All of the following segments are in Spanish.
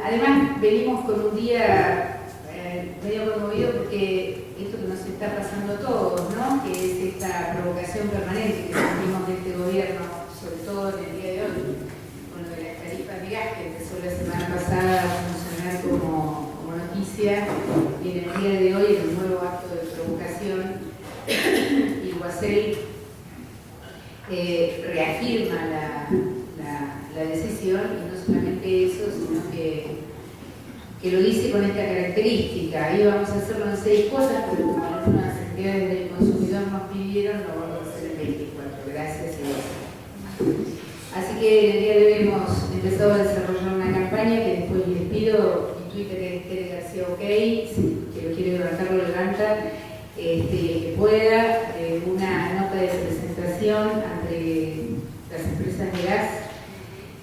Además, venimos con un día medio conmovido porque esto que nos está pasando a todos, ¿no? Que es esta provocación permanente que sentimos de este gobierno, sobre todo en el día de hoy, con lo de las tarifas de gas que empezó la semana pasada a funcionar como noticia, y en el día de hoy, en un nuevo acto de provocación, Iguacel reafirma la decisión, y no solamente eso, sino que lo dice con esta característica. Ahí vamos a hacerlo en 6 cosas, pero como algunas entidades del consumidor nos pidieron, lo vamos a hacer en 24. Gracias y gracias. Así que en el día de hoy hemos empezado a desarrollar una campaña que después les pido. Mi Twitter es Tere García OK, si que lo quiere levantar, lo levanta, el que pueda, una nota de presentación ante las empresas de gas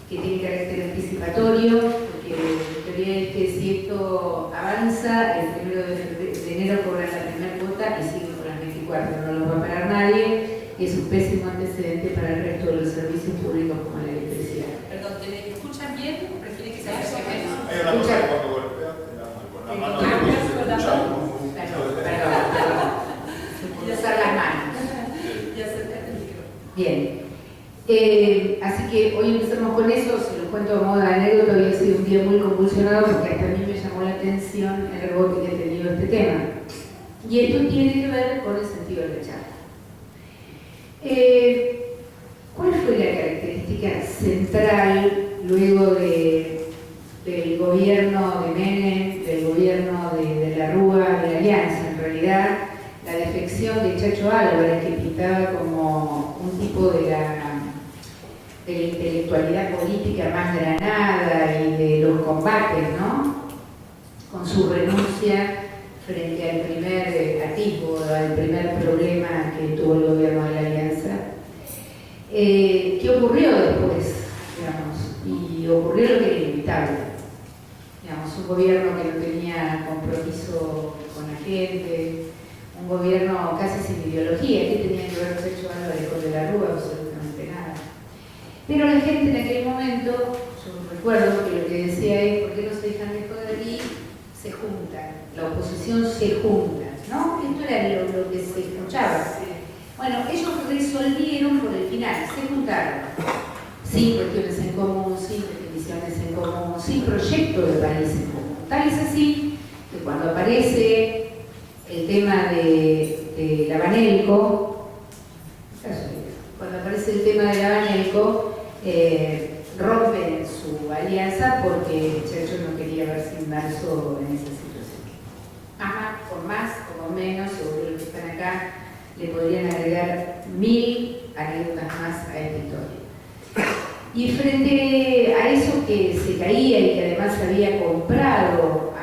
que tiene carácter anticipatorio, porque la teoría es que si esto avanza, el 1 de enero cobran la primera cuota y siguen con las 24, no los va a parar nadie, y es un pésimo antecedente para el resto de los servicios públicos como la electricidad. Perdón, ¿me escuchan bien o prefieren que se haga menos? Hay una cosa que cuando golpea, con la mano no escuchamos. Y usar las manos. Y acercarte el micrófono. Bien. Así que hoy empezamos con eso, se los cuento a modo de anécdota. Había sido un día muy convulsionado porque hasta a mí me llamó la atención el rebote que ha tenido este tema. Y esto tiene que ver con el sentido del rechazo. ¿Cuál fue la característica central luego del gobierno de Menem, del gobierno de la Rúa, de la Alianza? En realidad, la defección de Chacho Álvarez, que pintaba como un tipo de la intelectualidad política más granada y de los combates, ¿no? Con su renuncia frente al primer atisbo, al primer problema que tuvo el gobierno de la Alianza. ¿Qué ocurrió después? Digamos, y ocurrió lo que era inevitable. Digamos, un gobierno que no tenía compromiso con la gente, un gobierno casi sin ideología. ¿Qué tenía que ver Chacho Álvarez con De la Rúa? Absolutamente nada. Pero la gente en aquel momento, yo recuerdo que lo que decía es: ¿por qué no se dejan de joder y se juntan? La oposición se junta, ¿no? Esto era lo que se escuchaba. Bueno, ellos resolvieron por el final, se juntaron, sin cuestiones en común, sin definiciones en común, sin proyecto de país en común. Tal es así que cuando aparece el tema de la Banelco, rompen su alianza porque Chacho no quería verse inmerso en esa situación. Ajá, con más o con menos, seguro los que están acá le podrían agregar 1000 anécdotas más a esta historia. Y frente a eso que se caía y que además había comprado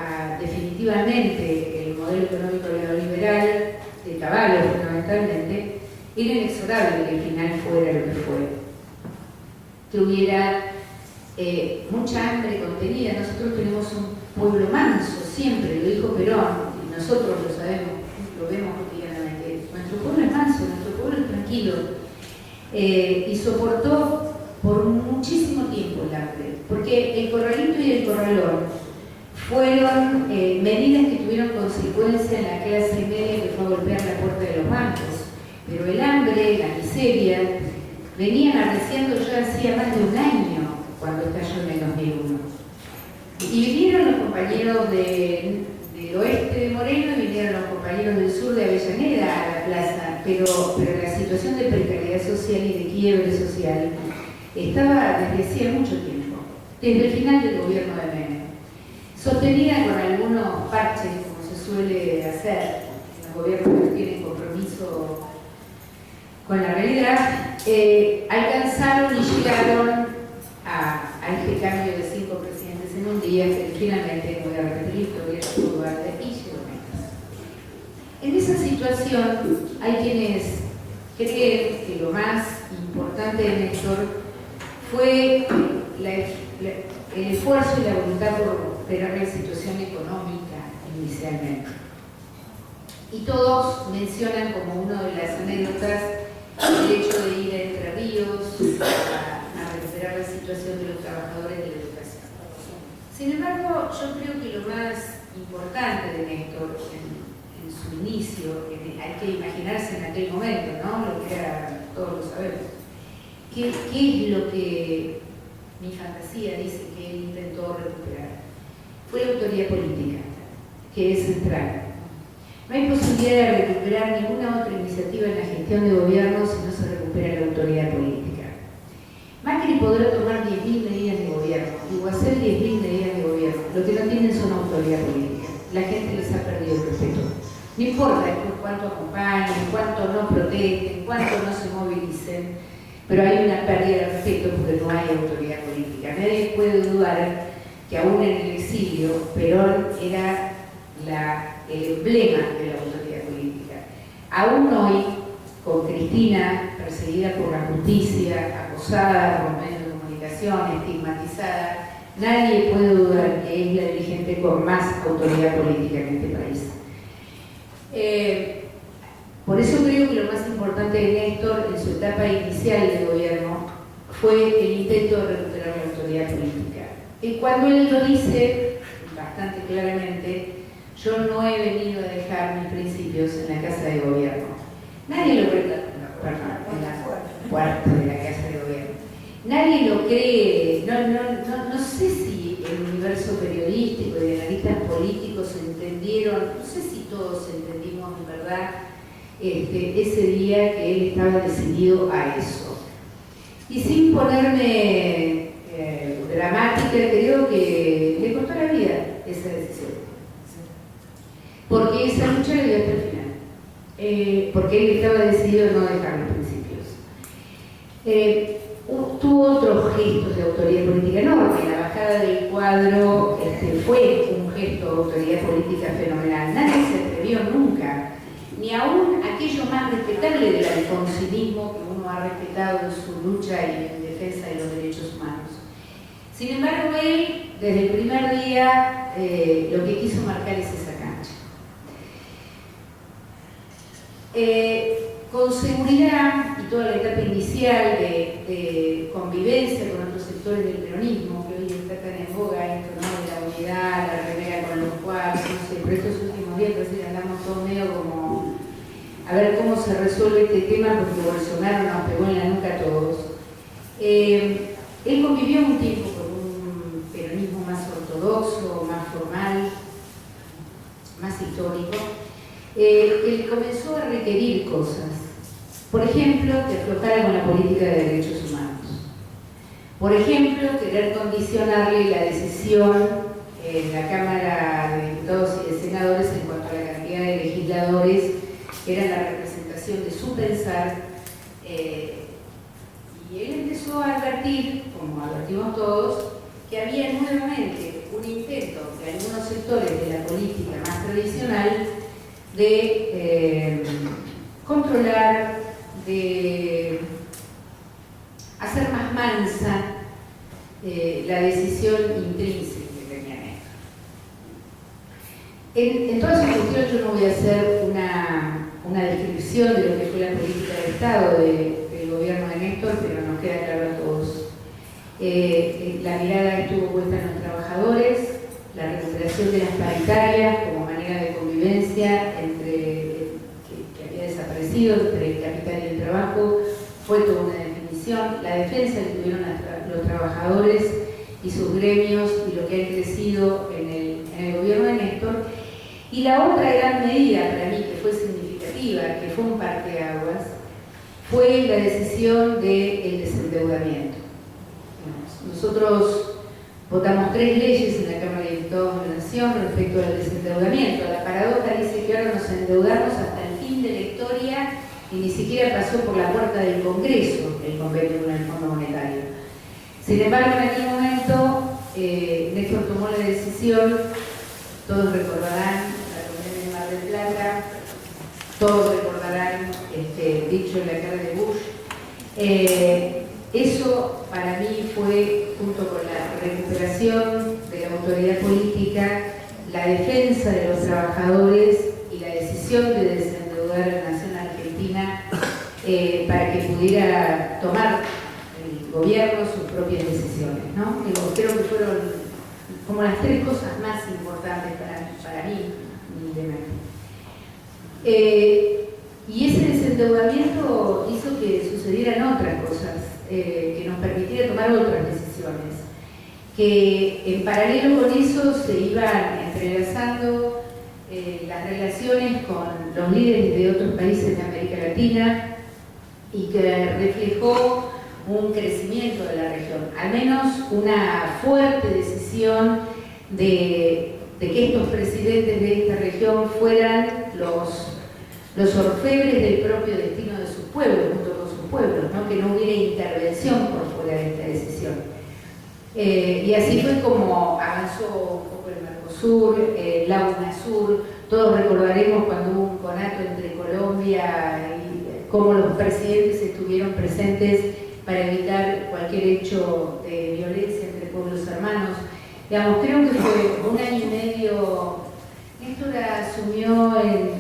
definitivamente el modelo económico neoliberal de Caballo fundamentalmente, era inexorable que el final fuera lo que fue. Que hubiera mucha hambre contenida. Nosotros tenemos un pueblo manso, siempre, lo dijo Perón, y nosotros lo sabemos, lo vemos cotidianamente. Nuestro pueblo es manso, nuestro pueblo es tranquilo, y soportó por muchísimo tiempo el hambre, porque el corralito y el corralón fueron medidas que tuvieron consecuencia en la clase media que fue a golpear la puerta de los bancos, pero el hambre, la miseria, venían arreciando ya hacía más de un año cuando estalló en el 2001. Y vinieron los compañeros del oeste de Moreno y vinieron los compañeros del sur de Avellaneda a la plaza, pero la situación de precariedad social y de quiebre social estaba desde hacía mucho tiempo, desde el final del gobierno de Menem, sostenida con algunos parches, como se suele hacer en los gobiernos que no tienen compromiso con la realidad. Alcanzaron y llegaron a este cambio de 5 presidentes en un día, que finalmente, voy a repetir la historia, tuvo lugar de y llegó menos. En esa situación hay quienes creen que lo más importante de Néstor fue el esfuerzo y la voluntad por operar la situación económica inicialmente. Y todos mencionan como una de las anécdotas el hecho de ir a Entre Ríos a recuperar la situación de los trabajadores de la Sin embargo, yo creo que lo más importante de Néstor en su inicio, hay que imaginarse en aquel momento, ¿no? Lo que era, todos lo sabemos. ¿Qué es lo que mi fantasía dice que él intentó recuperar? Fue la autoridad política, que es central. No hay posibilidad de recuperar ninguna otra iniciativa en la gestión de gobierno si no se recupera la autoridad política. Macri podrá tomar 10.000 medidas de gobierno y hacer 10.000 medidas de gobierno. Lo que no tienen son autoridad política. La gente les ha perdido el respeto. No importa después cuánto acompañen, cuánto no protesten, cuánto no se movilicen, pero hay una pérdida de respeto porque no hay autoridad política. Nadie puede dudar que aún en el exilio Perón era el emblema de la autoridad política. Aún hoy, con Cristina perseguida por la justicia, acosada por medios de comunicación, estigmatizada, nadie puede dudar que es la dirigente con más autoridad política en este país. Por eso creo que lo más importante de Néstor en su etapa inicial de gobierno fue el intento de recuperar la autoridad política. Y cuando él lo dice bastante claramente, yo no he venido a dejar mis principios en la Casa de Gobierno. Nadie lo cree, en la puerta de la Casa de Gobierno. Nadie lo cree, no sé si el universo periodístico y de analistas políticos entendieron, no sé si todos entendimos en verdad ese día que él estaba decidido a eso. Y sin ponerme dramática, creo que le costó la vida esa decisión. Porque esa lucha le dio hasta el final. Porque él estaba decidido a no dejar los principios. Tuvo otros gestos de autoridad política enorme. La bajada del cuadro fue un gesto de autoridad política fenomenal. Nadie se atrevió nunca, ni aún aquello más respetable del alfonsinismo que uno ha respetado en su lucha y en defensa de los derechos humanos. Sin embargo, él, desde el primer día, lo que quiso marcar es esa cancha. Con seguridad, y toda la etapa inicial de convivencia con otros sectores del peronismo, que hoy está tan en boga esto, ¿no? De la unidad, la remera con los cuadros, no sé, por estos últimos días parece que andamos todos medio como a ver cómo se resuelve este tema, porque Bolsonaro nos pegó en la nuca a todos. Él convivió un tiempo con un peronismo más ortodoxo, más formal, más histórico. Él comenzó a requerir cosas. Por ejemplo, que aflojara con la política de derechos humanos. Por ejemplo, querer condicionarle la decisión en la Cámara de Diputados y de Senadores en cuanto a la cantidad de legisladores que eran la representación de su pensar. Y él empezó a advertir, como advertimos todos, que había nuevamente un intento de algunos sectores de la política más tradicional de controlar, de hacer más mansa la decisión intrínseca que tenía Néstor. En toda su cuestión yo no voy a hacer una descripción de lo que fue la política de Estado del gobierno de Néstor, pero nos queda claro a todos. La mirada estuvo puesta en los trabajadores, la recuperación de las paritarias como manera de convivencia que había desaparecido entre el capital y el trabajo, fue toda una definición, la defensa que tuvieron los trabajadores y sus gremios y lo que ha crecido en el gobierno de Néstor. Y la otra gran medida para mí que fue significativa, que fue un parteaguas, fue la decisión del desendeudamiento. Nosotros votamos 3 leyes en la Cámara de Diputados de la Nación respecto al desendeudamiento. La paradoja dice que ahora nos endeudamos hasta el fin de la historia y ni siquiera pasó por la puerta del Congreso el convenio con el Fondo Monetario. Sin embargo, en aquel momento, Néstor tomó la decisión, todos recordarán la condena de Mar del Plata, todos recordarán dicho en la cara de Bush. Eso para mí fue, junto con la recuperación de la autoridad política, la defensa de los trabajadores y la decisión de desendeudar a la nación argentina para que pudiera tomar el gobierno sus propias decisiones, ¿no? Creo que fueron como las tres cosas más importantes para mí, humildemente. Y ese desendeudamiento hizo que sucedieran otras cosas, que nos permitiera tomar otras decisiones, que en paralelo con eso se iban entrelazando las relaciones con los líderes de otros países de América Latina y que reflejó un crecimiento de la región, al menos una fuerte decisión de que estos presidentes de esta región fueran los orfebres del propio destino de sus pueblos, junto con sus pueblos, ¿no? Que no hubiera intervención por fuera de esta decisión. Y así fue como avanzó un poco el Mercosur, la UNASUR. Todos recordaremos cuando hubo un conato entre Colombia y cómo los presidentes estuvieron presentes para evitar cualquier hecho de violencia entre pueblos hermanos. Digamos, creo que fue un año y medio. Néstor asumió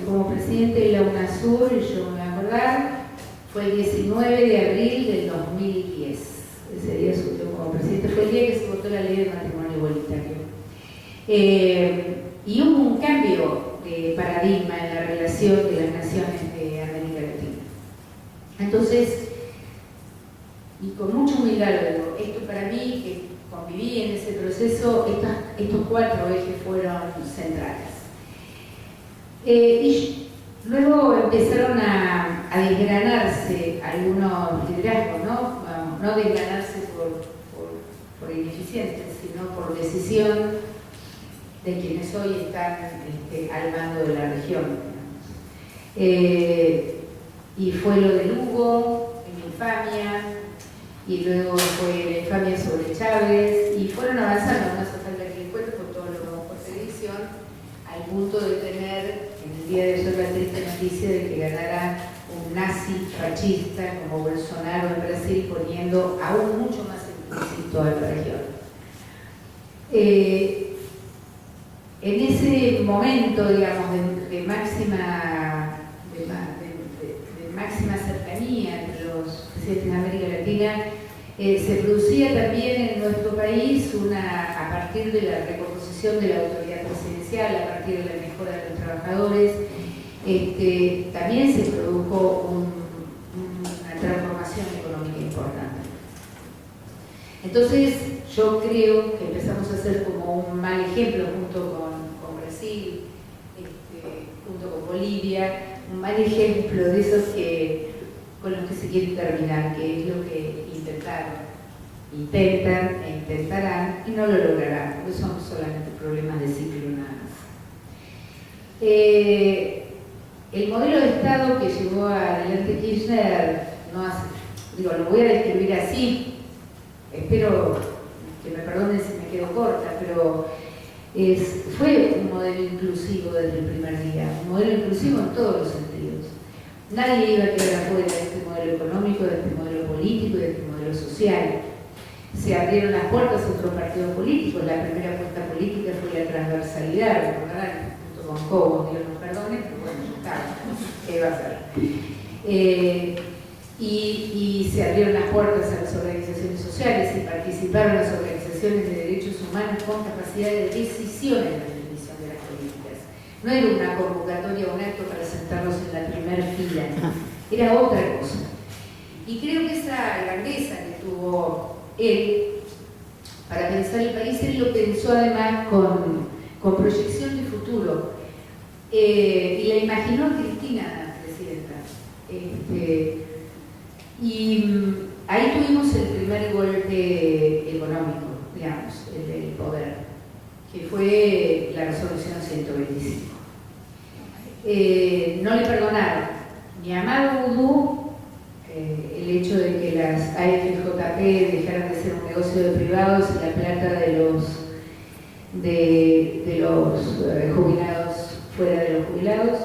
como presidente de la UNASUR, y yo me voy a acordar, fue el 19 de abril del 2010. Ese día asumió como presidente, fue el día que se votó la ley de matrimonio igualitario. Y hubo un cambio de paradigma en la relación de las naciones de América Latina. Entonces, y con mucha humildad lo digo, esto para mí, que conviví en ese proceso, estos cuatro ejes fueron centrales. Y luego empezaron a desgranarse algunos liderazgos, no desgranarse por ineficiencia, sino por decisión de quienes hoy están al mando de la región. Y fue lo de Lugo, en infamia, y luego fue la infamia sobre Chávez, y fueron avanzando, no hace falta que les cuente por todo lo que vamos por televisión, al punto de tener en el día de hoy la triste noticia de que ganara un nazi fascista como Bolsonaro en Brasil, poniendo aún mucho más en conflicto a la región. En ese momento, digamos, de máxima cercanía entre los presidentes de América Latina, se producía también en nuestro país a partir de la recomposición de la autoridad presidencial, a partir de la mejora de los trabajadores, también se produjo una transformación económica importante. Entonces, yo creo que empezamos a ser como un mal ejemplo junto con Brasil, junto con Bolivia, un mal ejemplo de esos con los que se quiere terminar, que es lo que intentan e intentarán y no lo lograrán, porque son solamente problemas de ciclo nada más. El modelo de Estado que llevó adelante Kirchner, lo voy a describir así, espero que me perdonen si me quedo corta, pero fue un modelo inclusivo desde el primer día, un modelo inclusivo en todos los sentidos. Nadie iba a quedar afuera de este modelo económico, de este modelo político y de este modelo social. Se abrieron las puertas a otros partidos políticos. La primera apuesta política fue la transversalidad, recordarán, junto con Cobo, Dios nos perdone, pero bueno, ya está, ¿qué va a hacer? Y se abrieron las puertas a las organizaciones sociales y participaron las organizaciones de derechos humanos con capacidad de decisión en la definición de las políticas. No era una convocatoria o un acto para sentarnos en la primera fila, era otra cosa. Y creo que esa grandeza que tuvo él para pensar el país, él lo pensó además con proyección de futuro. Y la imaginó Cristina, presidenta. Y ahí tuvimos el primer golpe económico, digamos, el del poder, que fue la resolución 125. No le perdonaron ni a Maduro el hecho de que las AFJP dejaran de ser un negocio de privados y la plata de los jubilados fuera de los jubilados.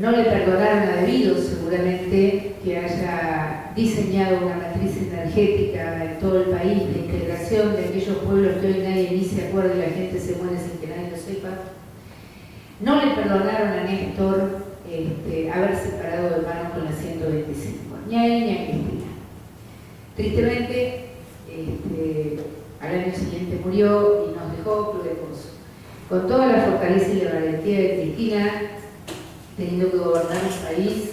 No le perdonaron a Debido, seguramente, que haya diseñado una matriz energética en todo el país de integración de aquellos pueblos que hoy nadie ni se acuerda y la gente se muere sin que nadie lo sepa. No le perdonaron a Néstor haber separado de mano con la 125, ni a él ni a Cristina. Tristemente, al año siguiente murió y nos dejó Club de Pozo. Con toda la fortaleza y la valentía de Cristina, teniendo que gobernar un país,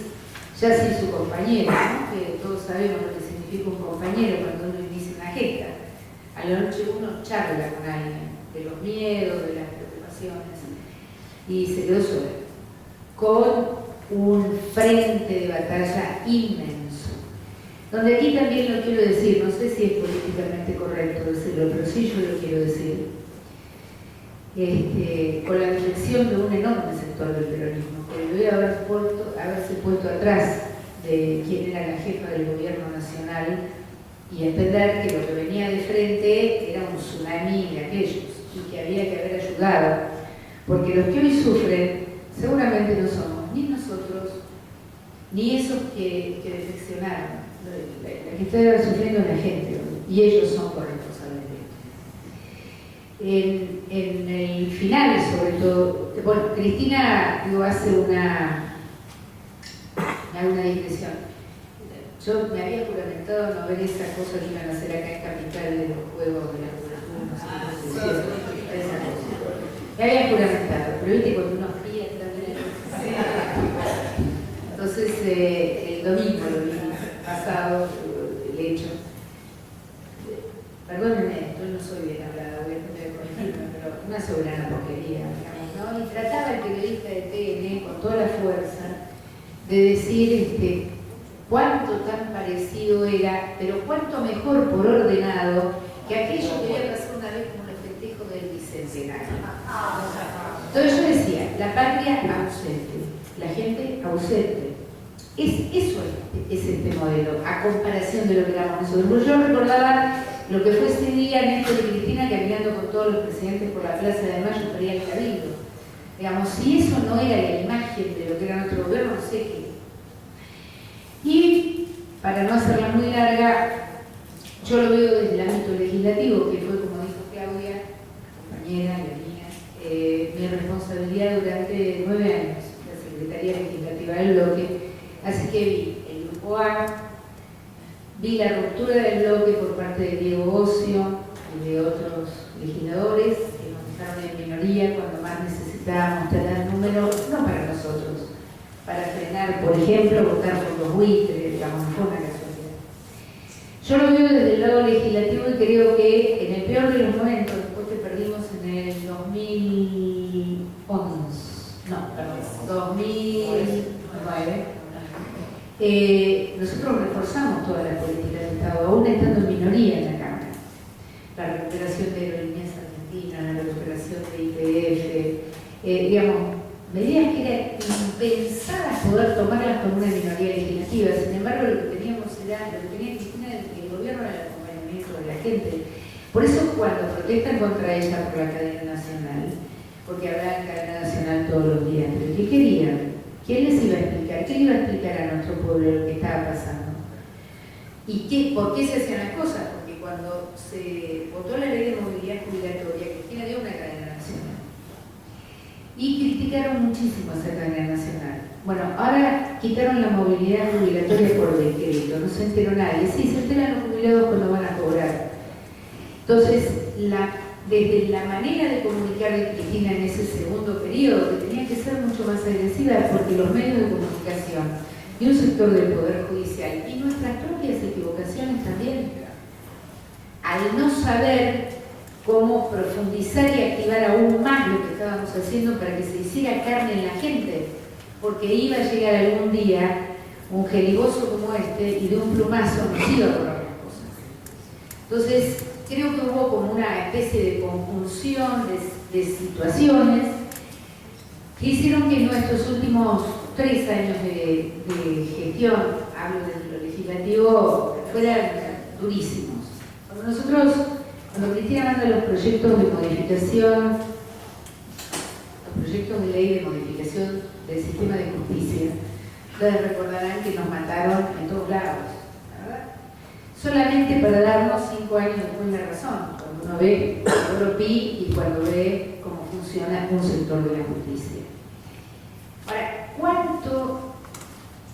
ya sin su compañero, ¿no? Que todos sabemos lo que significa un compañero cuando uno inicia una gesta. A la noche uno charla con alguien, de los miedos, de las preocupaciones, y se quedó sola, con un frente de batalla inmenso. Donde aquí también lo quiero decir, no sé si es políticamente correcto decirlo, pero sí yo lo quiero decir, con la dirección de un enorme sector del peronismo, que debe haberse puesto atrás de quien era la jefa del gobierno nacional y entender que lo que venía de frente era un tsunami de aquellos y que había que haber ayudado, porque los que hoy sufren seguramente no somos ni nosotros ni esos que defeccionaron. La que está sufriendo es la gente hoy, y ellos son corresponsables de esto. En el final, sobre todo, bueno, Cristina hace una digresión. Yo me había juramentado no ver esa cosa que iban a hacer acá en Capital de los Juegos de la Juventud, no sé cómo se dice, esa cosa. Me había juramentado, pero viste cuando uno fría también. Entonces, el domingo, lo vi pasado, el hecho. Perdónenme, yo no soy bien hablada, voy a tener que corregirme, pero una soberana porquería, digamos, ¿no? Y trataba el periodista de TN con toda la fuerza de decir cuánto tan parecido era, pero cuánto mejor por ordenado que aquello que había pasado una vez como los festejos del Bicentenario. Entonces yo decía, la patria ausente, la gente ausente. Eso es este modelo, a comparación de lo que éramos nosotros. Yo recordaba lo que fue ese día Néstor y Cristina caminando con todos los presidentes por la Plaza de Mayo para ir al Cabildo. Digamos, si eso no era la imagen de lo que era nuestro gobierno, no sé qué. Y, para no hacerla muy larga, yo lo veo desde el ámbito legislativo, que fue, como dijo Claudia, compañera, la mía, mi responsabilidad durante 9 años, la Secretaría Legislativa del Bloque. Así que vi el Grupo A, vi la ruptura del bloque por parte de Diego Ocio y de otros legisladores que nos dejaron en minoría cuando más necesitábamos tener números, no para nosotros, para frenar, por ejemplo, votar por los buitres, digamos, no fue una casualidad. Yo lo veo desde el lado legislativo y creo que en el peor de los momentos, después que perdimos en el 2009, nosotros reforzamos toda la política de Estado, aún estando en minoría en la Cámara. La recuperación de Aerolíneas Argentinas, la recuperación de IPF, digamos, medidas que eran impensadas poder tomarlas con una minoría legislativa. Sin embargo, lo que teníamos era, lo que tenía Cristina del gobierno era el acompañamiento de la gente. Por eso, cuando protestan contra ella por la cadena nacional, porque habrá cadena nacional todos los días, pero ¿qué querían? ¿Quién les iba a explicar? ¿Quién iba a explicar a nuestro pueblo lo que estaba pasando? ¿Y por qué se hacían las cosas? Porque cuando se votó la ley de movilidad jubilatoria, Cristina dio una cadena nacional. Y criticaron muchísimo esa cadena nacional. Bueno, ahora quitaron la movilidad jubilatoria por decreto, no se enteró nadie. Sí, se enteran los jubilados cuando van a cobrar. Entonces, desde la manera de comunicar de Cristina en ese segundo periodo, que tenía que ser mucho más agresiva, porque los medios de comunicación y un sector del Poder Judicial y nuestras propias equivocaciones también, al no saber cómo profundizar y activar aún más lo que estábamos haciendo para que se hiciera carne en la gente, porque iba a llegar algún día un jerigoso como este y de un plumazo nos iba a borrar las cosas. Entonces, creo que hubo como una especie de conjunción de situaciones que hicieron que en nuestros últimos 3 años de gestión, hablo de lo legislativo, fueran durísimos. Cuando Cristina manda los proyectos de modificación, los proyectos de ley de modificación del sistema de justicia, ustedes recordarán que nos mataron en todos lados, ¿verdad? Solamente para darnos 5 años después la razón, cuando uno ve el Europi y cuando ve cómo funciona un sector de la justicia. Ahora, ¿cuánto,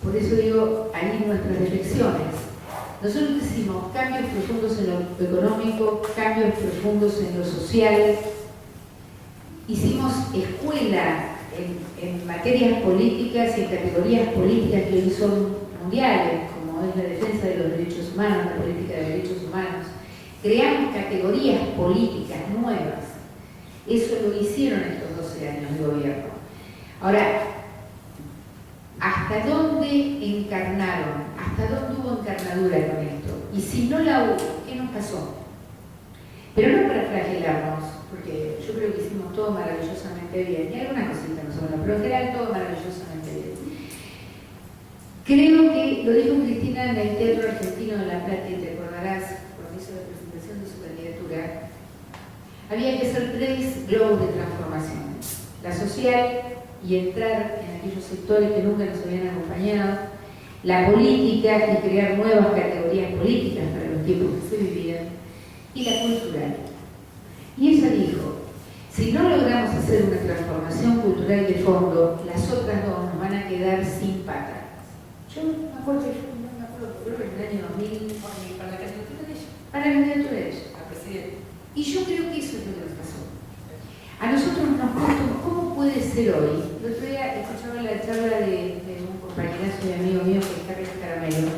por eso digo, ahí nuestras reflexiones, Nosotros hicimos cambios profundos en lo económico, cambios profundos en lo social, hicimos escuela en materias políticas y en categorías políticas que hoy son mundiales, como es la defensa de los derechos humanos, la política de derechos humanos. Creamos categorías políticas nuevas. Eso lo hicieron estos 12 años de gobierno. Ahora, ¿hasta dónde encarnaron? ¿Hasta dónde hubo encarnadura con esto? Y si no la hubo, ¿qué nos pasó? Pero no para flagelarnos, porque yo creo que hicimos todo maravillosamente bien, y alguna cosita no son, pero en general todo maravillosamente bien. Creo que, lo dijo Cristina en el Teatro Argentino de La Plata, y te acordarás, cuando hizo la presentación de su candidatura, había que hacer 3 globos de transformación: la social, y entrar en aquellos sectores que nunca nos habían acompañado, la política y crear nuevas categorías políticas para los tiempos que se vivían, y la cultural. Y ella dijo, si no logramos hacer una transformación cultural de fondo, las otras dos nos van a quedar sin patas. Yo me acuerdo, creo que en el año 2000, Para la candidatura de ella. para la candidatura de ella. La presidenta. Y yo creo que eso es lo que nos pasó. A nosotros nos preguntamos, ¿cómo puede ser hoy? El otro día escuchaba la charla de un compañerazo y amigo mío, que es Carlos Caramelo,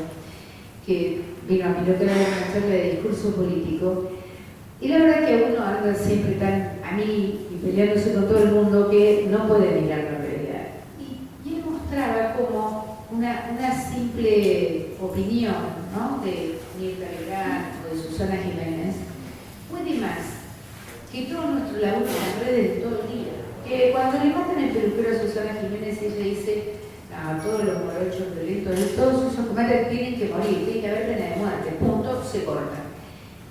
que vino a pilotar una charla de discurso político. Y la verdad que uno anda siempre tan a mí y peleándose con todo el mundo que no puede mirar la realidad. Y él mostraba como una simple opinión, ¿no?, de Mirta Legrand o de Susana Jiménez puede más que todo nuestro laburo en las redes todo el día. Que cuando le matan el peluquero a Susana Jiménez, ella dice, no, todos los morochos violentos, todos esos comandantes tienen que morir, tiene que haber pena de muerte, punto, se corta.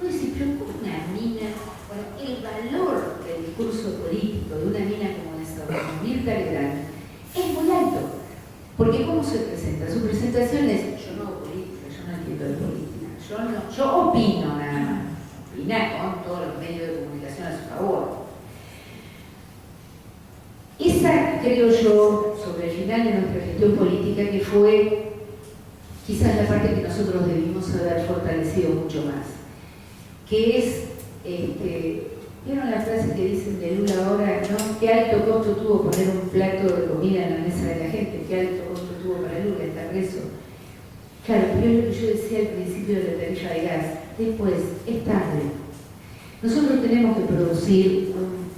Uno dice, pero ¿cómo una mina? Bueno, el valor del discurso político de una mina como esa, como Mirta Legrand, es muy alto. Porque ¿cómo se presenta? Su presentación es, yo no hago política, yo no entiendo de política, yo opino nada más. Opina con todos los medios de comunicación a su favor. Esa, creo yo, sobre el final de nuestra gestión política, que fue quizás la parte que nosotros debimos haber fortalecido mucho más, que es, ¿vieron la frase que dicen de Lula ahora, no? ¿Qué alto costo tuvo poner un plato de comida en la mesa de la gente? ¿Qué alto costo tuvo para Lula estar preso? Claro, pero es lo que yo decía al principio de la tarifa de gas. Después, es tarde. Nosotros tenemos que producir un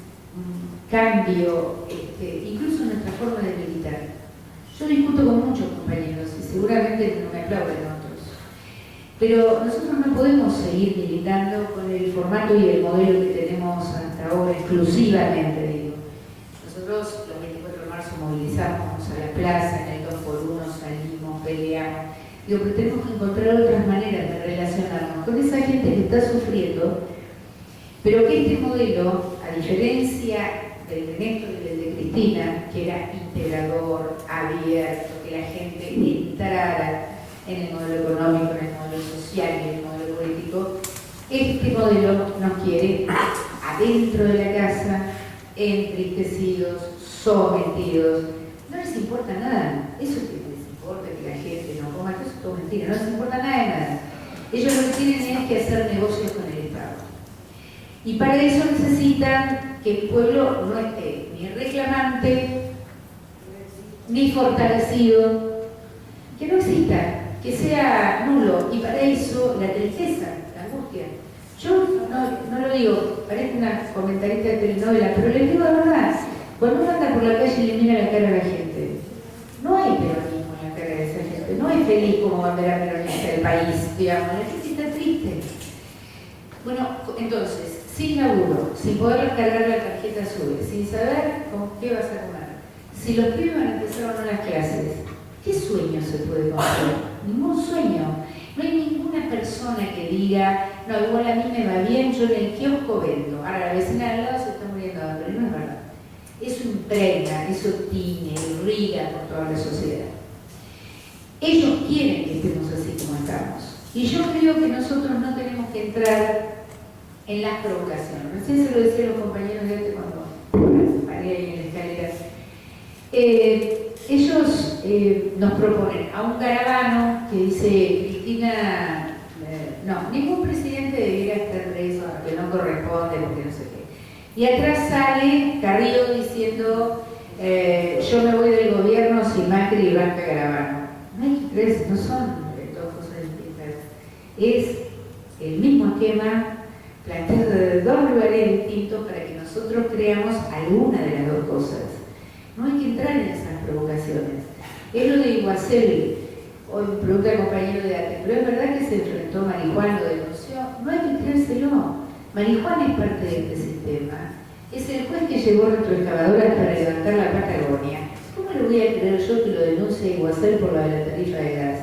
cambio, incluso en nuestra forma de militar. Yo discuto con muchos compañeros y seguramente no me aplauden otros. Pero nosotros no podemos seguir militando con el formato y el modelo que tenemos hasta ahora exclusivamente, digo. Nosotros los 24 de marzo movilizamos a la plaza, en el 2x1 salimos, peleamos. Digo, pero tenemos que encontrar otras maneras de relacionarnos con esa gente que está sufriendo, pero que este modelo, a diferencia del de Néstor y del de Cristina, que era integrador, abierto, que la gente entrara en el modelo económico, en el modelo social y en el modelo político, este modelo nos quiere adentro de la casa, entristecidos, sometidos. No les importa nada. Eso que les importa, que la gente no coma, eso es todo mentira, no les importa nada de nada. Ellos lo que tienen es que hacer negocios con el Estado. Y para eso necesitan que el pueblo no esté ni reclamante, ni fortalecido, que no exista, que sea nulo. Y para eso la tristeza, la angustia. Yo no lo digo, parece una comentarista de telenovela, pero les digo la verdad. Cuando uno anda por la calle y le mira la cara a la gente, no hay peronismo en la cara de esa gente, no es feliz como bandera peronista del país, digamos, la gente está triste. Bueno, entonces, sin laburo, sin poder cargar la tarjeta SUBE, sin saber con qué vas a comer, si los pibes van a empezar o no las clases, ¿qué sueño se puede construir? Ningún sueño. No hay ninguna persona que diga, no, igual a mí me va bien, yo en el kiosco vendo. Ahora la vecina de al lado se está muriendo de hambre, no es verdad. Eso impregna, eso tiñe, irriga por toda la sociedad. Ellos quieren que estemos así como estamos. Y yo creo que nosotros no tenemos que entrar en las provocaciones. Recién se lo decía a los compañeros de antes cuando paré ahí en la escalera. Ellos nos proponen a un Garabano que dice Cristina no, ningún presidente debiera estar preso, que no corresponde, porque no sé qué. Y atrás sale Carrillo diciendo, yo me voy del gobierno sin Macri y Blanca Garabano. No hay que creerse, no son dos cosas distintas. Es el mismo esquema planteado desde dos lugares distintos para que nosotros creamos alguna de las dos cosas. No hay que entrar en esas provocaciones. Es lo de Iguacel, hoy me pregunta el compañero de arte, pero es verdad que se enfrentó Marijuán, lo denunció. No hay que creérselo. Marijuán es parte de este sistema. Es el juez que llevó retroexcavadoras para levantar la Patagonia. ¿Cómo le voy a creer yo que lo denuncie Iguacel por la de la tarifa de gas?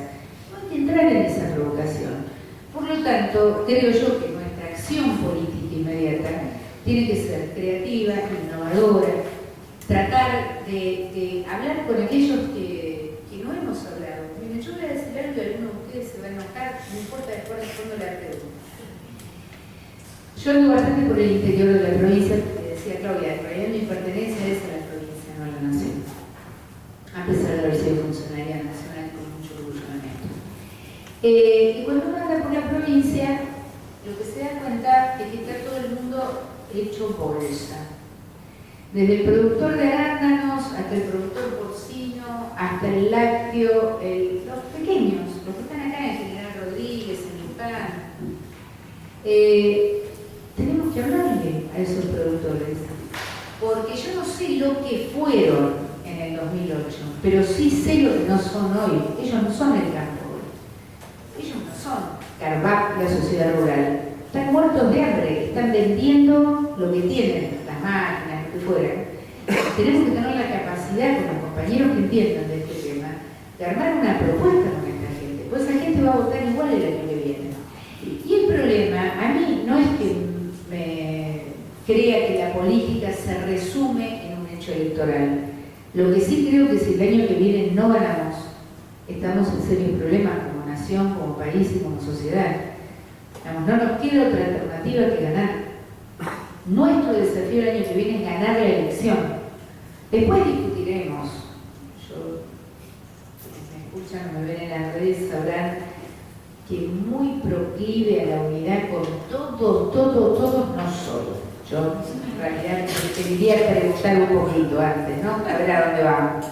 No hay que entrar en esa provocación. Por lo tanto, creo yo que nuestra acción política inmediata tiene que ser creativa, innovadora, tratar de hablar con aquellos que no hemos hablado. Miren, yo voy a decir algo y algunos de ustedes se van a enojar, no importa después respondo la pregunta. Yo ando bastante por el interior de la provincia, porque decía Claudia, en realidad mi pertenencia es a la provincia, no a la nación. A pesar de haber sido funcionaria nacional, con mucho orgullo en esto. Y cuando uno anda por la provincia, lo que se da cuenta es que está todo el mundo hecho bolsa. Desde el productor de arándanos hasta el productor porcino, hasta el lácteo, los pequeños, los que están acá en General Rodríguez, en Luján. Tenemos que hablarle a esos productores, porque yo no sé lo que fueron en el 2008, pero sí sé lo que no son hoy. Ellos no son el campo hoy. Ellos no son Carvac, la sociedad rural. Están muertos de hambre, están vendiendo lo que tienen, las máquinas, lo que fuera. Tenemos que tener la capacidad, con los compañeros que entiendan de este tema, de armar una propuesta con esta gente, pues esa gente va a votar igual el año que viene. Y el problema, a mí, no es que me crea que la política se resume en un hecho electoral. Lo que sí creo que si el año que viene no ganamos, estamos en serios problemas como nación, como país y como sociedad. No nos queda otra alternativa que ganar. Nuestro desafío el año que viene es ganar la elección. Después discutiremos. Yo, quienes me escuchan, me ven en las redes, sabrán que muy proclive a la unidad con todos no soy. Yo en realidad preferiría preguntar un poquito antes, ¿no? A ver a dónde vamos.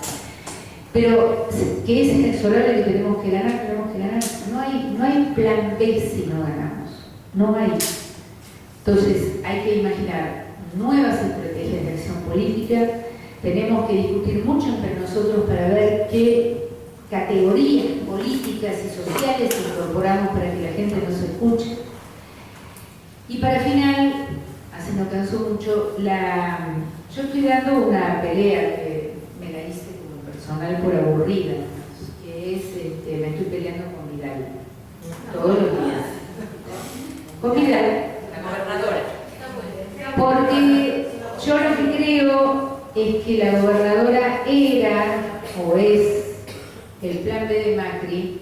Pero que es inexorable que tenemos que ganar. No hay plan B si no ganamos. No hay. Entonces hay que imaginar nuevas estrategias de acción política. Tenemos que discutir mucho entre nosotros para ver qué categorías políticas y sociales incorporamos para que la gente nos escuche. Y para final, así no canso mucho, yo estoy dando una pelea que me la hice como personal por aburrida, que es, me estoy peleando con Vidal, todos los días. Con Vidal. La gobernadora. Porque yo lo que creo es que la gobernadora era, o es, el plan B de Macri.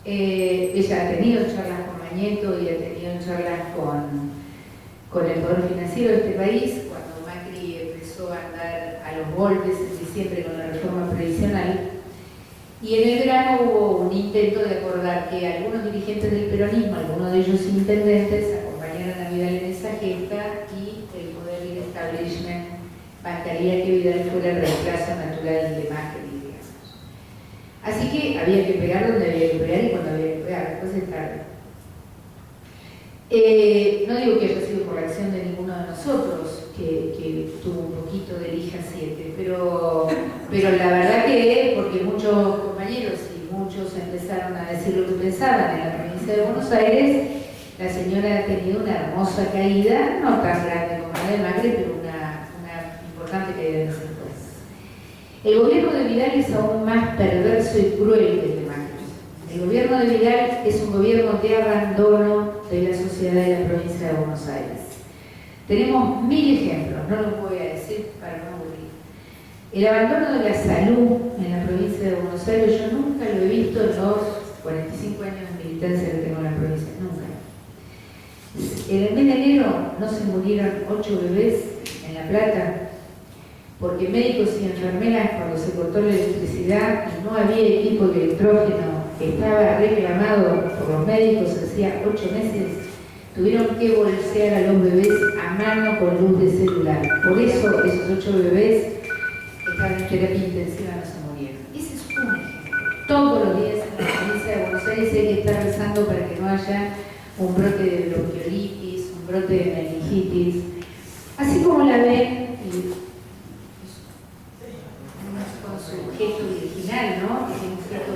Ella ha tenido charlas con Mañeto y ha tenido charlas con el Poder Financiero de este país, cuando Macri empezó a andar a los golpes en diciembre con la reforma previsional. Y en el verano hubo un intento de acordar que algunos dirigentes del peronismo, algunos de ellos intendentes, acompañaran a Vidal en esa gesta y el poder y el establishment bancaría que Vidal fuera el reemplazo natural de Macri. Así que había que pegar donde había que pegar y cuando había que pegar, después es tarde. No digo que haya sido por la acción de ninguno de nosotros, que tuvo un poquito de lija 7, pero la verdad que porque muchos compañeros y muchos empezaron a decir lo que pensaban en la provincia de Buenos Aires, la señora ha tenido una hermosa caída, no tan grande como la de Macri, pero una importante caída en ese entonces. El gobierno de Vidal es aún más perverso y cruel que el de Macri. El gobierno de Vidal es un gobierno de abandono de la sociedad de la provincia de Buenos Aires. Tenemos 1000 ejemplos, no los voy a decir para no aburrir. El abandono de la salud en la provincia de Buenos Aires, yo nunca lo he visto en los 45 años de militancia que tengo en la provincia, nunca. En el mes de enero no se murieron 8 bebés en La Plata, porque médicos y enfermeras, cuando se cortó la electricidad y no había equipo de electrógeno estaba reclamado por los médicos hacía 8 meses, tuvieron que bolsear a los bebés a mano con luz de celular. Por eso esos 8 bebés que estaban en terapia intensiva no se murieron. Ese es un ejemplo. Todos los días en la provincia de Buenos Aires hay que estar rezando para que no haya un brote de bronquiolitis, un brote de meningitis. Así como la ven con su gesto virginal, ¿no? Que tiene un gesto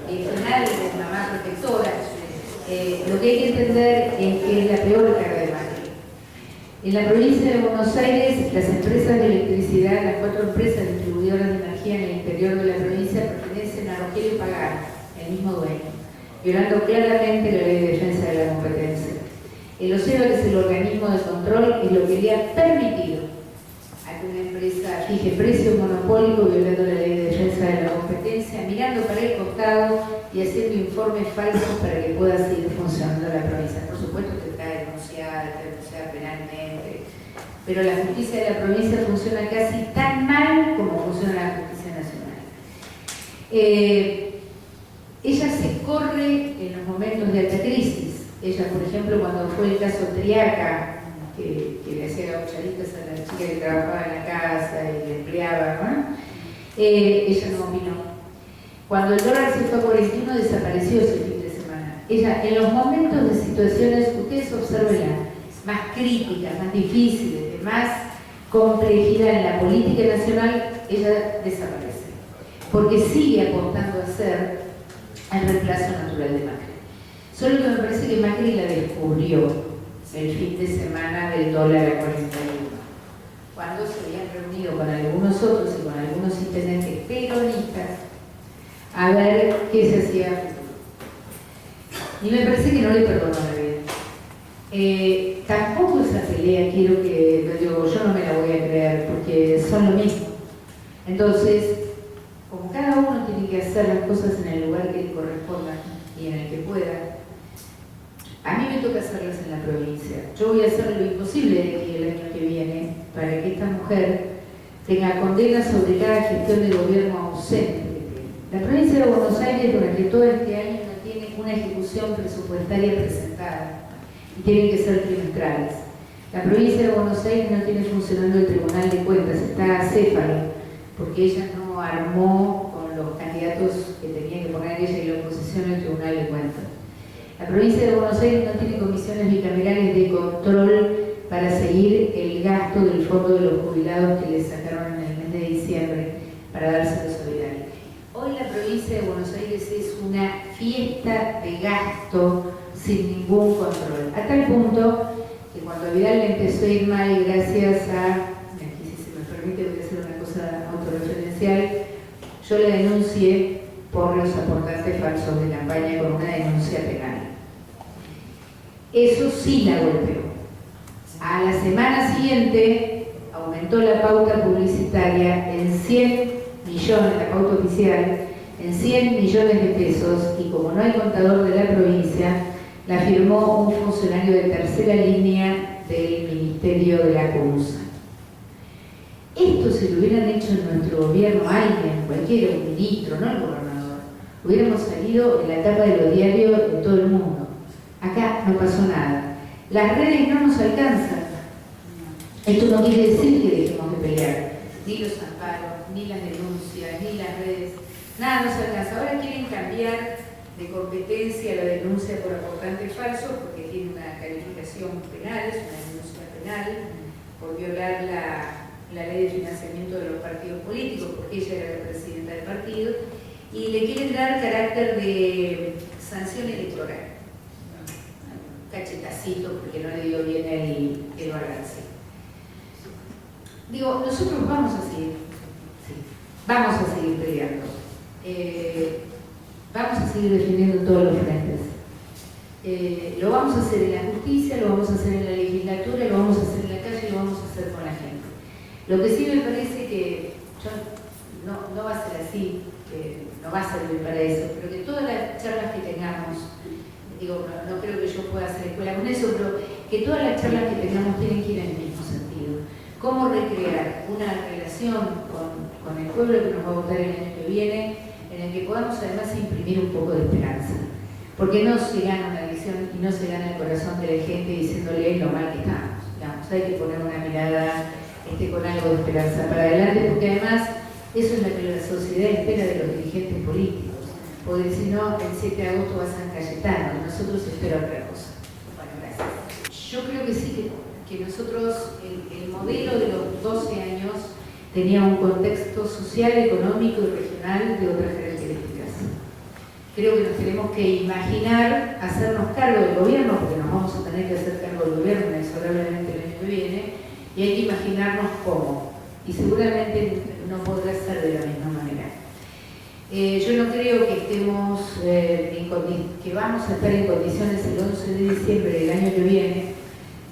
virginal de mamá protectora. Lo que hay que entender es que es la peor carga de Macri. En la provincia de Buenos Aires, las empresas de electricidad, las 4 empresas distribuidoras de energía en el interior de la provincia pertenecen a Rogelio Pagano, el mismo dueño, violando claramente la Ley de Defensa de la Competencia. El OSEBA, que es el organismo de control, es lo que le ha permitido a que una empresa fije precios monopólicos violando la Ley de Defensa de la Competencia, mirando para el costado y haciendo informes falsos para que pueda seguir funcionando la provincia. Por supuesto que está denunciada penalmente, pero la justicia de la provincia funciona casi tan mal como funciona la justicia nacional. Ella se corre en los momentos de alta crisis. Ella, por ejemplo, cuando fue el caso Triaca, que le hacía gauchaditas a la chica que trabajaba en la casa y le empleaba, ¿no? Ella no opinó. Cuando el dólar se fue a 41, desapareció ese fin de semana. Ella, en los momentos de situaciones, ustedes observen más críticas, más difíciles, de más complejidad en la política nacional, ella desaparece. Porque sigue apostando a ser el reemplazo natural de Macri. Solo que me parece que Macri la descubrió el fin de semana del dólar a 41, cuando se habían reunido con algunos otros y con algunos intendentes peronistas a ver qué se hacía a futuro. Y me parece que no le perdonó la vida. Tampoco esa pelea quiero que, digo, yo no me la voy a creer, porque son lo mismo. Entonces, como cada uno tiene que hacer las cosas en el lugar que le corresponda y en el que pueda, a mí me toca hacerlas en la provincia. Yo voy a hacer lo imposible de aquí el año que viene para que esta mujer tenga condena sobre cada gestión de gobierno ausente. La provincia de Buenos Aires durante todo este año no tiene una ejecución presupuestaria presentada y tienen que ser trimestrales. La provincia de Buenos Aires no tiene funcionando el Tribunal de Cuentas, está acéfalo, porque ella no armó con los candidatos que tenía que poner ella y la oposición el Tribunal de Cuentas. La provincia de Buenos Aires no tiene comisiones bicamerales de control para seguir el gasto del fondo de los jubilados que le sacaron en el mes de diciembre para dárselo solidario. Hoy la provincia de Buenos Aires es una fiesta de gasto sin ningún control, a tal punto que cuando a Vidal le empezó a ir mal gracias a, aquí si se me permite voy a hacer una cosa autorreferencial, yo la denuncié por los aportantes falsos de campaña con una denuncia penal. Eso sí la golpeó. A la semana siguiente aumentó la pauta publicitaria en 100 millones, la pauta oficial, en 100 millones de pesos, y como no hay contador de la provincia, la firmó un funcionario de tercera línea del Ministerio de la CUNSA. Esto si lo hubieran hecho en nuestro gobierno alguien, cualquiera, un ministro, no el gobernador, hubiéramos salido en la tapa de los diarios de todo el mundo. Acá no pasó nada. Las redes no nos alcanzan. Esto no quiere decir que dejemos de pelear. Ni los amparos, ni las denuncias, ni las redes. Nada nos alcanza. Ahora quieren cambiar de competencia la denuncia por aportantes falsos porque tiene una calificación penal, es una denuncia penal por violar la ley de financiamiento de los partidos políticos, porque ella era la presidenta del partido, y le quieren dar carácter de sanción electoral. Cachetacito, porque no le dio bien el balance. Digo, nosotros vamos a seguir peleando. Vamos a seguir defendiendo todos los frentes. Lo vamos a hacer en la justicia, lo vamos a hacer en la legislatura, lo vamos a hacer en la calle y lo vamos a hacer con la gente. Lo que sí me parece que no va a ser así, que no va a servir para eso, pero que todas las charlas que tengamos, digo, no creo que yo pueda hacer escuela con eso, pero que todas las charlas que tengamos tienen que ir en el mismo sentido. Cómo recrear una relación con el pueblo que nos va a votar el año que viene, en el que podamos además imprimir un poco de esperanza. Porque no se gana una elección y no se gana el corazón de la gente diciéndole lo mal que estamos. Digamos, hay que poner una mirada con algo de esperanza para adelante, porque además eso es lo que la sociedad espera de los dirigentes políticos. Porque si no, el 7 de agosto va a San Cayetano, y nosotros esperamos otra cosa. Bueno, gracias. Yo creo que sí, que nosotros, el modelo de los 12 años tenía un contexto social, económico y regional de otras características. Creo que nos tenemos que imaginar hacernos cargo del gobierno, porque nos vamos a tener que hacer cargo del gobierno inexorablemente el año que viene, y hay que imaginarnos cómo. Y seguramente no podrá ser de la misma manera. Yo no creo que estemos, que vamos a estar en condiciones el 11 de diciembre del año que viene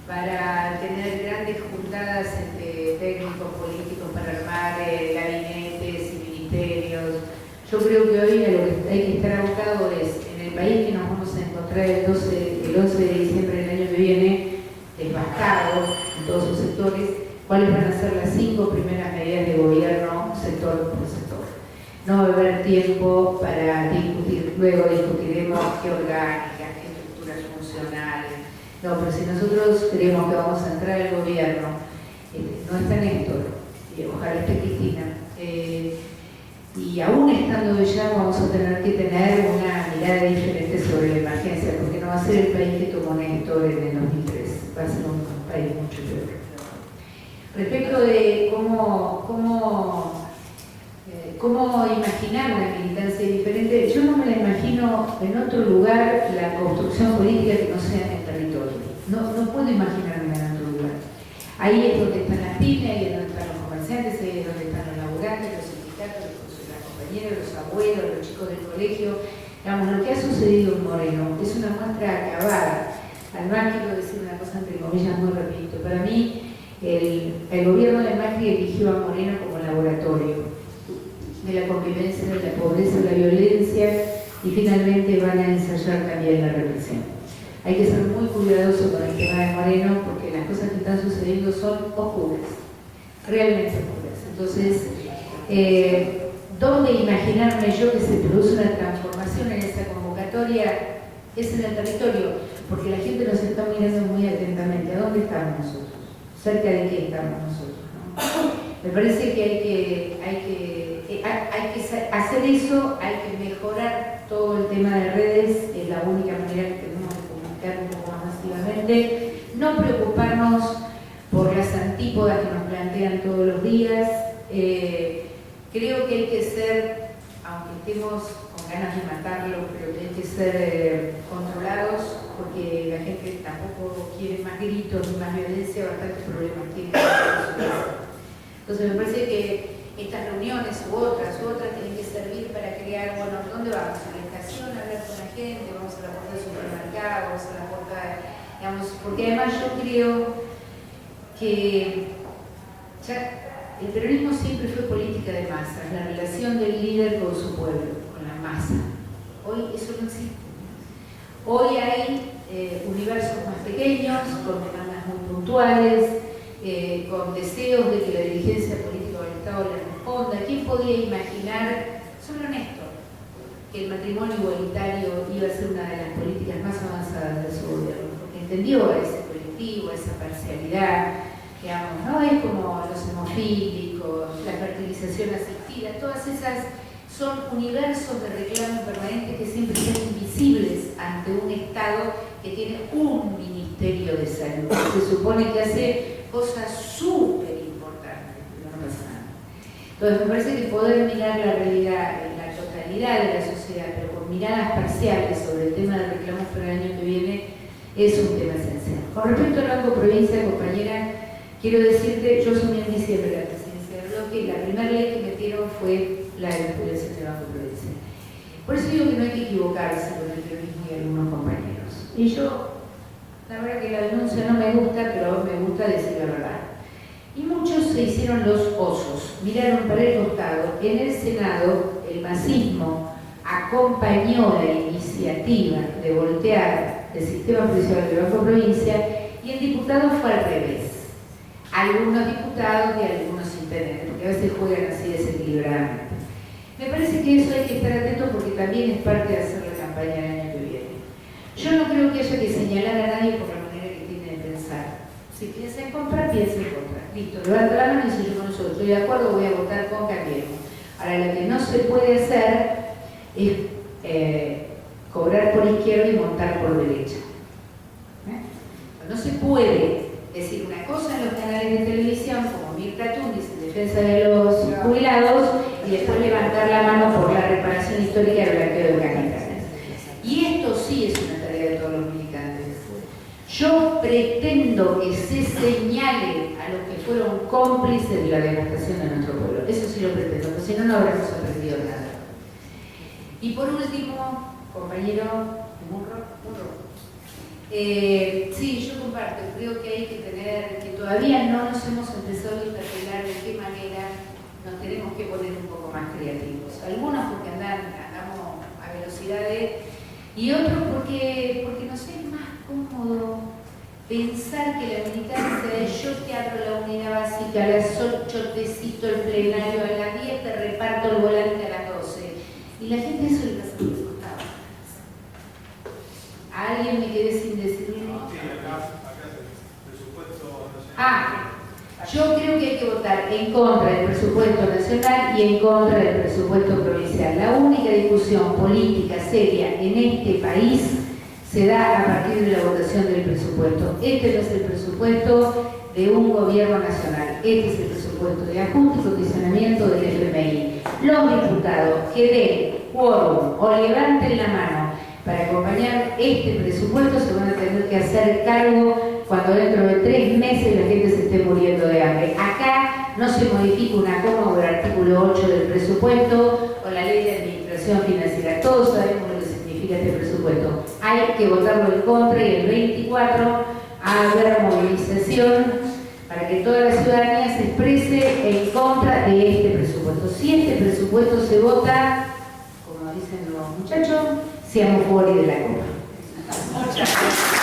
para tener grandes juntadas entre técnicos políticos para armar gabinetes y ministerios. Yo creo que hoy a lo que hay que estar abocado es, en el país que nos vamos a encontrar el 11 de diciembre del año que viene, devastado en todos sus sectores, cuáles van a ser las 5 primeras medidas de gobierno, sector por sector. No va a haber tiempo para discutir, luego discutiremos qué orgánicas, qué estructuras funcionales. No, pero si nosotros creemos que vamos a entrar al gobierno, no está Néstor, ojalá esté Cristina, y aún estando ella vamos a tener que tener una mirada diferente sobre la emergencia, porque no va a ser el país que tomó Néstor en el 2003, va a ser un país mucho peor. Respecto de cómo imaginar una militancia diferente, yo no me la imagino en otro lugar la construcción política que no sea en el territorio. No puedo imaginarme en otro lugar. Ahí es donde están las pymes, ahí es donde están los comerciantes, ahí es donde están los laburantes, los sindicatos, las compañeras, los abuelos, los chicos del colegio. Digamos, lo que ha sucedido en Moreno es una muestra acabada. Además, quiero decir una cosa entre comillas muy rapidito. Para mí, el gobierno de Macri eligió a Moreno como laboratorio de la convivencia, de la pobreza, de la violencia, y finalmente van a ensayar también la represión. Hay que ser muy cuidadosos con el tema de Moreno, porque las cosas que están sucediendo son oscuras, realmente oscuras. Entonces, ¿dónde imaginarme yo que se produce una transformación en esa convocatoria? Es en el territorio, porque la gente nos está mirando muy atentamente. ¿A dónde estamos nosotros? ¿Cerca de qué estamos nosotros? ¿No? Me parece que hay que hacer eso, hay que mejorar todo el tema de redes, es la única manera que tenemos de comunicar un poco más masivamente, no preocuparnos por las antípodas que nos plantean todos los días. Creo que hay que ser, aunque estemos con ganas de matarlo, pero que hay que ser controlados, porque la gente tampoco quiere más gritos ni más violencia, bastantes problemas tiene con su casa. Entonces me parece que estas reuniones u otras tienen que servir para crear, bueno, ¿dónde vamos? A la estación, a hablar con la gente, vamos a la puerta del supermercado, vamos a la puerta, digamos, porque además yo creo que ya el peronismo siempre fue política de masas, la relación del líder con su pueblo, con la masa. Hoy eso no existe. Hoy hay universos más pequeños, con demandas muy puntuales, con deseos de que la dirigencia política del Estado le responda. ¿Quién podía imaginar, solo Néstor, que el matrimonio igualitario iba a ser una de las políticas más avanzadas de su gobierno? Porque entendió a ese colectivo, a esa parcialidad, digamos, ¿no? Es como los hemofílicos, la fertilización asistida, todas esas son universos de reclamo permanente que siempre son invisibles ante un Estado que tiene un Ministerio de Salud, que se supone que hace cosas súper importantes, pero no pasa nada. Entonces me parece que poder mirar la realidad en la totalidad de la sociedad, pero con miradas parciales sobre el tema de reclamos para el año que viene, es un tema esencial. Con respecto al Banco Provincia, compañera, quiero decirte, yo asumí en diciembre la presidencia del bloque y la primera ley que metieron fue la de la jubilación del Banco Provincia. Por eso digo que no hay que equivocarse con el peronismo y algunos compañeros. Y yo, la verdad que la denuncia no me gusta, pero me gusta decir la verdad. Y muchos se hicieron los osos, miraron para el costado. En el Senado, el masismo acompañó la iniciativa de voltear el sistema judicial del Banco Provincia, y el diputado fue al revés. Algunos diputados y algunos intendentes, porque a veces juegan así desequilibradamente. Me parece que eso hay que estar atento porque también es parte de hacer la campaña el año que viene. Yo no creo que haya que señalar a nadie por la manera que tiene de pensar. Si piensa en contra, piensa en contra. Listo, levanta la mano y dice: yo con eso estoy de acuerdo, voy a votar con Cambiemos. Ahora, lo que no se puede hacer es cobrar por izquierda y montar por derecha. No se puede decir una cosa en los canales de televisión, como Mirta Tunis en defensa de los jubilados, y después levantar la mano por la reparación histórica del blanqueo de capitales. Y esto sí es una tarea de todos los militantes. Yo pretendo que se señale a los que fueron cómplices de la devastación de nuestro pueblo. Eso sí lo pretendo, porque si no, no habremos aprendido nada. Y por último, compañero Murro. Sí, yo comparto, creo que hay que tener, que todavía no nos hemos empezado a interpelar de qué manera nos tenemos que poner un poco más creativos. Algunos porque andamos a velocidades y otros porque nos es más cómodo pensar que la militancia es: yo te abro la unidad básica a las 8, te cito el plenario a las 10, te reparto el volante a las 12. Y la gente eso le pasa por el costado. ¿A alguien me quedé sin decir? No, sí, acá es el presupuesto nacional. Yo creo que hay que votar en contra del presupuesto nacional y en contra del presupuesto provincial. La única discusión política seria en este país se da a partir de la votación del presupuesto. Este no es el presupuesto de un gobierno nacional, este es el presupuesto de ajuste y condicionamiento del FMI. Los diputados que den quórum o levanten la mano para acompañar este presupuesto se van a tener que hacer cargo cuando dentro de 3 meses la gente se esté muriendo de hambre. Acá no se modifica una coma del artículo 8 del presupuesto o la ley de administración financiera. Todos sabemos lo que significa este presupuesto. Hay que votarlo en contra y el 24 haber movilización para que toda la ciudadanía se exprese en contra de este presupuesto. Si este presupuesto se vota, como dicen los muchachos, seamos fuera de la copa. Muchas gracias.